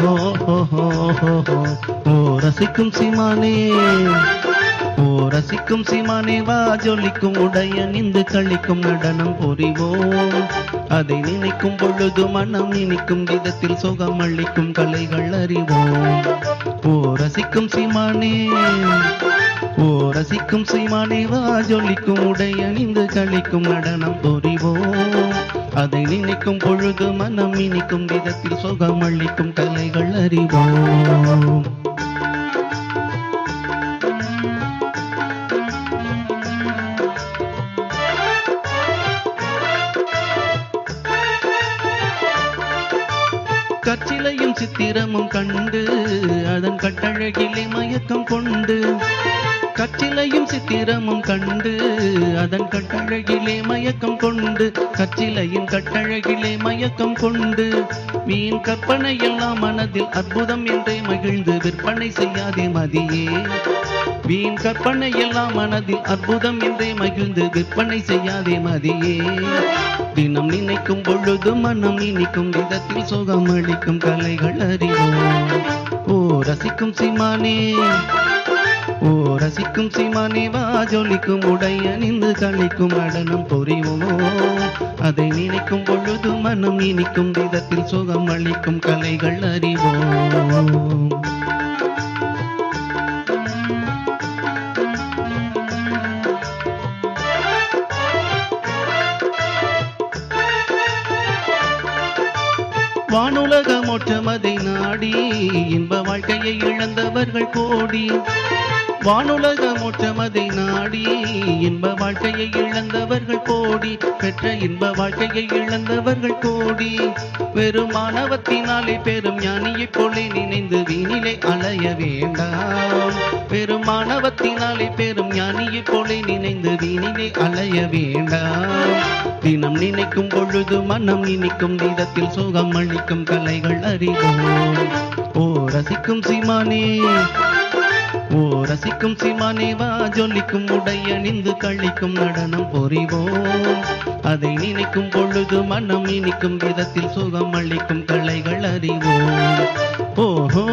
ஓ ரசிக்கும் சீமானே, ஓ ரசிக்கும் சீமானே வா ஜொலிக்கும் உடைய நிந்து கழிக்கும் நடனம் புரிவோம். அதை நினைக்கும் பொழுது மனம் நினைக்கும் விதத்தில் சுகம் அளிக்கும் கலைகள் அறிவோம். ஓ ரசிக்கும் சீமானே, ஓ ரசிக்கும் சீமானே வா ஜொலிக்கும் உடைய நிந்து கழிக்கும் நடனம் புரிவோம். அதை நினைக்கும் பொழுது மனம் இனிக்கும் விதத்தில் சுகம் அளிக்கும் கலைகள் அறிவோம். கற்சிலையும் சித்திரமும் கண்டு அதன் கட்டழகிலே மயக்கம் கொண்டு, கற்சிலையும் சித்திரமும் கண்டு அதன் கட்டழகிலே மயக்கம் கொண்டு, கற்சிலையின் கட்டழகிலே மயக்கம் கொண்டு, மீன் கற்பனை எல்லாம் மனதில் அற்புதம் என்றே மகிழ்ந்து விற்பனை செய்யாதே மதியே. வீண் கற்பனை எல்லாம் மனதில் அற்புதம் என்றே மகிழ்ந்து விற்பனை செய்யாதே மதியே. தினம் நினைக்கும் பொழுது மனம் இனிக்கும் விதத்தில் சுகம் அளிக்கும் கலைகள் அறிவோம். ஓ ரசிக்கும் சீமானே, ஓ ரசிக்கும் சீமானே வா ஜொலிக்கும் உடைய நின்று கழிக்கும் நடனம் புரிவோம். அதை நினைக்கும் பொழுது மனம் இனிக்கும் விதத்தில் சுகம் அளிக்கும் கலைகள் அறிவோம். வானுலக மோட்சமதை நாடி இன்ப வாழ்க்கையை இழந்தவர்கள் கோடி. வானுலக மோட்சமதை நாடி இன்ப வாழ்க்கையை இழந்தவர்கள் கோடி. பெற்ற இன்ப வாழ்க்கையை இழந்தவர்கள் கோடி. வெறும் மாணவத்தினாலே பெரும் ஞானியைப் போலே நினைந்து வீணிலே அலைய வேண்டாம். வெறும் மாணவத்தினாலே பெரும் ஞானியைப் போலே நினைந்து வீணிலே அலைய வேண்டாம். தினம் நினைக்கும் பொழுது மனம் நினைக்கும் விதத்தில் சுகம் அளிக்கும் கலைகள் அறிவோம். ஓ ரசிக்கும் சீமானே, ஓ ரசிக்கும் சீமானே வா ஜொலிக்கும் உடைய நிந்து கழிக்கும் நடனம் புரிவோம். அதை நினைக்கும் பொழுது மனம் இனிக்கும் விதத்தில் சுகம் அளிக்கும் கலைகள் அறிவோம். ஓஹோ